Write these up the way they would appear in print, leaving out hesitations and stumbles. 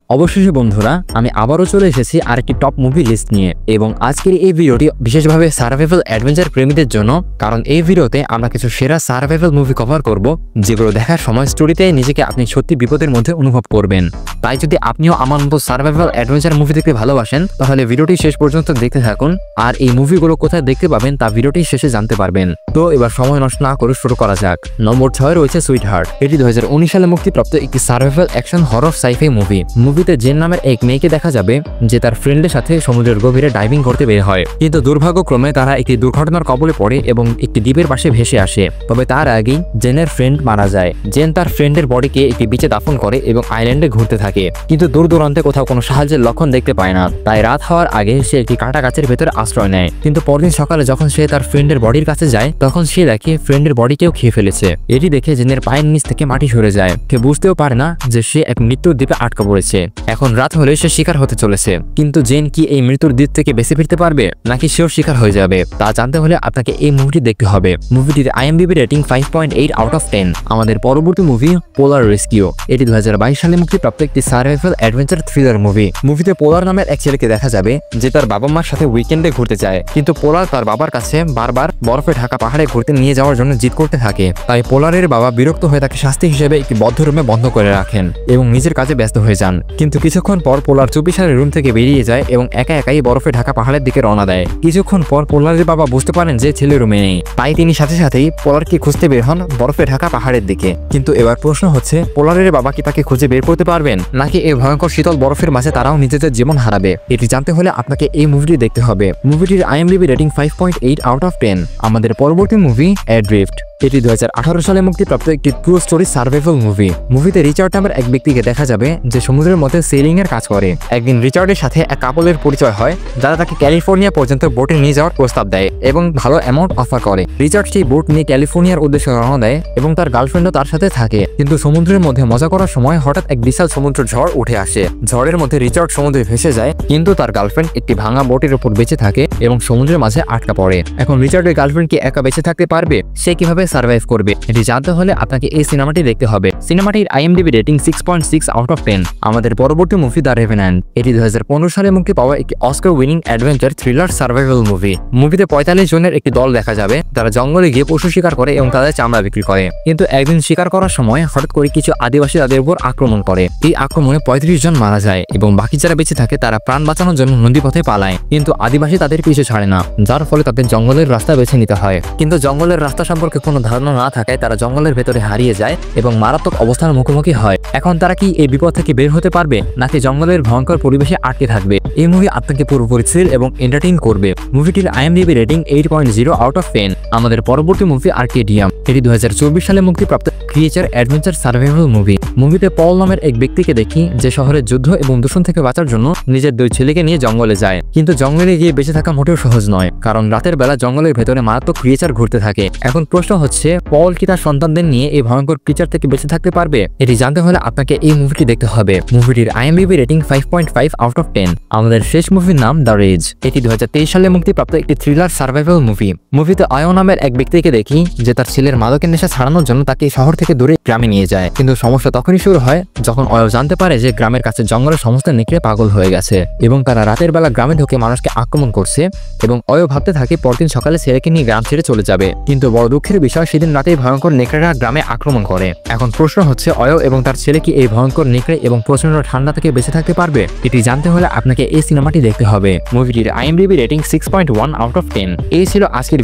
অবশেষে বন্ধুরা আমি আবারও চলে এসেছি আরেকটি টপ মুভি লিস্ট নিয়ে এবং আজকের এই ভিডিওটি বিশেষভাবে সার্ভাইভাল অ্যাডভেঞ্চার প্রেমীদের জন্য, কারণ এই ভিডিওতে আমরা কিছু সেরা সার্ভাইভাল মুভি কভার করব যেগুলো দেখার সময় স্টোরিতে নিজেকে আপনি সত্যি বিপদের মধ্যে অনুভব করবেন। তাই যদি আপনিও আমার মতো সার্ভাইভাল অ্যাডভেঞ্চার মুভি দেখতে ভালোবাসেন তাহলে ভিডিওটি শেষ পর্যন্ত দেখতে থাকুন, আর এই মুভিগুলো কোথায় দেখতে পাবেন তা ভিডিওটি শেষে জানতে পারবেন। তো এবার সময় নষ্ট না করে শুরু করা যাক। নম্বর 6 রয়েছে সুইট হার্ট। এটি 2019 সালে মুক্তিপ্রাপ্ত একটি survival action horror sci fi movie. মুভিতে জেন নামের এক মেয়েকে দেখা যাবে যে তার ফ্রেন্ডের সাথে সমুদ্রের গভীরে ডাইভিং করতে বের হয়, কিন্তু দুর্ভাগ্যক্রমে তারা একটি দুর্ঘটনার কবলে পড়ে এবং একটি দ্বীপের পাশে ভেসে আসে। তবে তার আগেই জেনের ফ্রেন্ড মারা যায়। জেন তার ফ্রেন্ডের বডিকে একটি বিচে দাফন করে এবং আইল্যান্ডে ঘুরতে থাকে, কিন্তু দূর দূরান্তে কোথাও কোনো সাহায্যের লক্ষণ দেখতে পায় না। তাই রাত হওয়ার আগে সে একটি কাটা গাছের ভেতরে আশ্রয় নেয়, কিন্তু পরদিন সকালে যখন সে তার ফ্রেন্ডের বডির কাছে যায় তখন সে দেখে ফ্রেন্ডের বডিকেও খেয়ে ফেলেছে। এটি দেখে জেনের পায়ের নিচ থেকে মাটি সরে যায়। সে বুঝতেও পারে না যে সে এক মৃত্যুর দ্বীপে আটকা পড়েছে। এখন রাত হলে সে শিকার হতে চলেছে, কিন্তু জেন কি এই মৃত্যুর দ্বীপ থেকে বেঁচে ফিরতে পারবে নাকি সেও শিকার হয়ে যাবে তা জানতে হলে আপনাকে এই মুভিটি দেখতে হবে। মুভিটির IMDb রেটিং 5.8 আউট অফ 10। আমাদের পরবর্তী মুভি পোলার রেস্কিউ। এটি 2022 সালে মুক্তিপ্রাপ্ত একটি সার্ভাইভাল অ্যাডভেঞ্চার থ্রিলার মুভি। মুভিতে পোলার নামের এক ছেলেকে দেখা যাবে যে তার বাবা মার সাথে উইকেন্ডে ঘুরতে যায়, কিন্তু পোলার তার বাবার কাছে বারবার বরফে ঢাকা পাহাড়ে ঘুরতে নিয়ে যাওয়ার জন্য জিদ করতে থাকে। তাই পোলারের বাবা বিরক্ত হয়ে তাকে শাস্তি হিসেবে একটি বদ্ধ রুমে বন্ধ করে রাখেন এবং নিজের কাজে ব্যস্ত হয়ে যান। কিন্তু কিছুক্ষণ পর পোলার চুপিসারে রুম থেকে বেরিয়ে যায় এবং একা একাই বরফে ঢাকা পাহাড়ের দিকে রওনা দেয়। কিছুক্ষণ পর পোলারের বাবা বুঝতে পারেন যে ছেলে রুমে নেই, তাই তিনি সাথে সাথেই পোলারকে খুঁজতে বের হন বরফে ঢাকা পাহাড়ের দিকে। কিন্তু এবার প্রশ্ন হচ্ছে, পোলারের বাবা কি তাকে খুঁজে বের করতে পারবেন নাকি এই ভয়ঙ্কর শীতল বরফের মাঝে তারাও নিজেদের জীবন হারাবে? এটি জানতে হলে আপনাকে এই মুভিটি দেখতে হবে। মুভিটির IMDb রেটিং 5.8 আউট অফ 10। আমাদের পরবর্তী মুভি অ্যাড্রিফট। এটি 2018 সালে মুক্তিপ্রাপ্ত একটি ট্রু স্টোরি সার্ভাইভাল মুভি। মুভিতে রিচার্ড নামের এক ব্যক্তিকে দেখা যাবে যে সমুদ্রের মধ্যে সেলিং এর কাজ করে। একদিন রিচার্ডের সাথে এক কাপলের পরিচয় হয় যারা তাকে ক্যালিফোর্নিয়া পর্যন্ত বোটে নিয়ে যাওয়ার প্রস্তাব দেয় এবং ভালো অ্যামাউন্ট অফার করে। রিচার্ড সেই বোট নিয়ে ক্যালিফোর্নিয়ার উদ্দেশ্যে রওনা দেয় এবং তার গার্লফ্রেন্ডও তার সাথে থাকে, কিন্তু সমুদ্রের মধ্যে মজা করার সময় হঠাৎ এক বিশাল সমুদ্র ঝড় উঠে আসে। ঝড়ের মধ্যে রিচার্ড সমুদ্রে ভেসে যায়, কিন্তু তার গার্লফ্রেন্ড একটি ভাঙা বোটের উপর বেঁচে থাকে এবং সমুদ্রের মাঝে আটকা পড়ে। এখন রিচার্ডের গার্লফ্রেন্ড কি একা বেঁচে থাকতে পারবে? সে কিভাবে সার্ভাইভ করবে? এটি জানতে হলে আপনাকে এই সিনেমাটি দেখতে হবে। সিনেমাটির IMDb রেটিং 6.6 আউট অফ 10। আমাদের পরবর্তী মুভি দ্য রেভেন্যান্ট। এটি 2015 সালে মুক্তি পাওয়া একটি Oscar winning adventure thriller survival movie. মুভিতে 45 জনের একটি দল দেখা যাবে যারা জঙ্গলে গিয়ে পশু শিকার করে এবং তাদের চামড়া বিক্রি করে। কিন্তু একদিন শিকার করার সময় হঠাৎ করে কিছু আদিবাসী তাদের উপর আক্রমণ করে। এই আক্রমণে 35 জন মারা যায় এবং বাকি যারা বেঁচে থাকে তারা প্রাণ বাঁচানোর জন্য নদীপথে পালায়, কিন্তু আদিবাসী তাদের পিছু ছাড়ে না, যার ফলে তাদের জঙ্গলের রাস্তা বেছে নিতে হয়। কিন্তু জঙ্গলের রাস্তা সম্পর্কে কোনো ধারণা না থাকায় তারা জঙ্গলের ভেতরে হারিয়ে যায় এবং মারাত্মক অবস্থার মুখোমুখি হয়। এখন তারা কি এই বিপদ থেকে বের হতে পারবে নাকি জঙ্গলের ভয়ঙ্কর পরিবেশে আটকে থাকবে? এই মুভি আপনাকে পুরোপুরি থ্রিল এবং এন্টারটেইন করবে। মুভিটির IMDb রেটিং 8.0 আউট অফ 10। আমাদের পরবর্তী মুভি আর্কেডিয়াম। এটি 2024 সালে মুক্তিপ্রাপ্ত ক্রিয়েচার অ্যাডভেঞ্চার সার্ভাইভাল মুভি। মুভিতে পল নামের এক ব্যক্তিকে দেখি যে শহরের যুদ্ধ এবং দূষণ থেকে বাঁচার জন্য নিজের 2 ছেলেকে নিয়ে জঙ্গলে যায়, কিন্তু জঙ্গলে গিয়ে বেঁচে থাকা মোটেও সহজ নয়, কারণ রাতের বেলা জঙ্গলের ভেতরে মারাত্মক ক্রিয়েচার ঘুরতে থাকে। এখন প্রশ্ন হচ্ছে, পল কি তার সন্তানদের নিয়ে এই ভয়ঙ্কর ক্রিয়েচার থেকে বেঁচে থাকতে পারবে? এটি জানতে হলে আপনাকে এই মুভিটি দেখতে হবে। মুভিটির IMDb রেটিং 5.5 আউট অফ 10। আমাদের শেষ মুভির নাম দ্য রেজ। এটি 2023 সালে মুক্তিপ্রাপ্ত একটি থ্রিলার সার্ভাইভাল মুভি। মুভিতে অয়ো নামের এক ব্যক্তিকে দেখি যে তার ছেলের মাদকের নেশা ছাড়ানোর জন্য তাকে শহর থেকে দূরে গ্রামে নিয়ে যায়, কিন্তু সমস্যা তখনই শুরু হয় যখন অয়ো জানতে পারে যে গ্রামের কাছে জঙ্গলের সমস্ত নেকড়ে পাগল হয়ে গেছে এবং তারা রাতের বেলা গ্রামে ঢুকে মানুষকে আক্রমণ করছে। এবং অয়ো ভাবতে থাকে পরদিন সকালে ছেলেকে নিয়ে গ্রাম ছেড়ে চলে যাবে, কিন্তু বড় দুঃখের বিষয় সেদিন রাতেই ভয়ঙ্কর নেকড়েরা গ্রামে আক্রমণ করে। এখন প্রশ্ন হচ্ছে, অয়ো এবং তার ছেলে কি এই ভয়ঙ্কর নেকড়ে এবং প্রচন্ড ঠান্ডা থেকে বেঁচে থাকতে পারবে? এটি জানতে হলে আপনাকে এই সিনেমাটি দেখতে হবে। মুভিটির IMDb রেটিং 6.1 আউট অফ 10। এই ছিল আজকের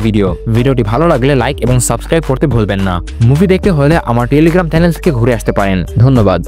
ভিডিওটি ভালো লাগলে লাইক এবং সাবস্ক্রাইব করতে ভুলবেন না। মুভি দেখতে হলে আমার টেলিগ্রাম চ্যানেল থেকে ঘুরে আসতে পারেন। ধন্যবাদ।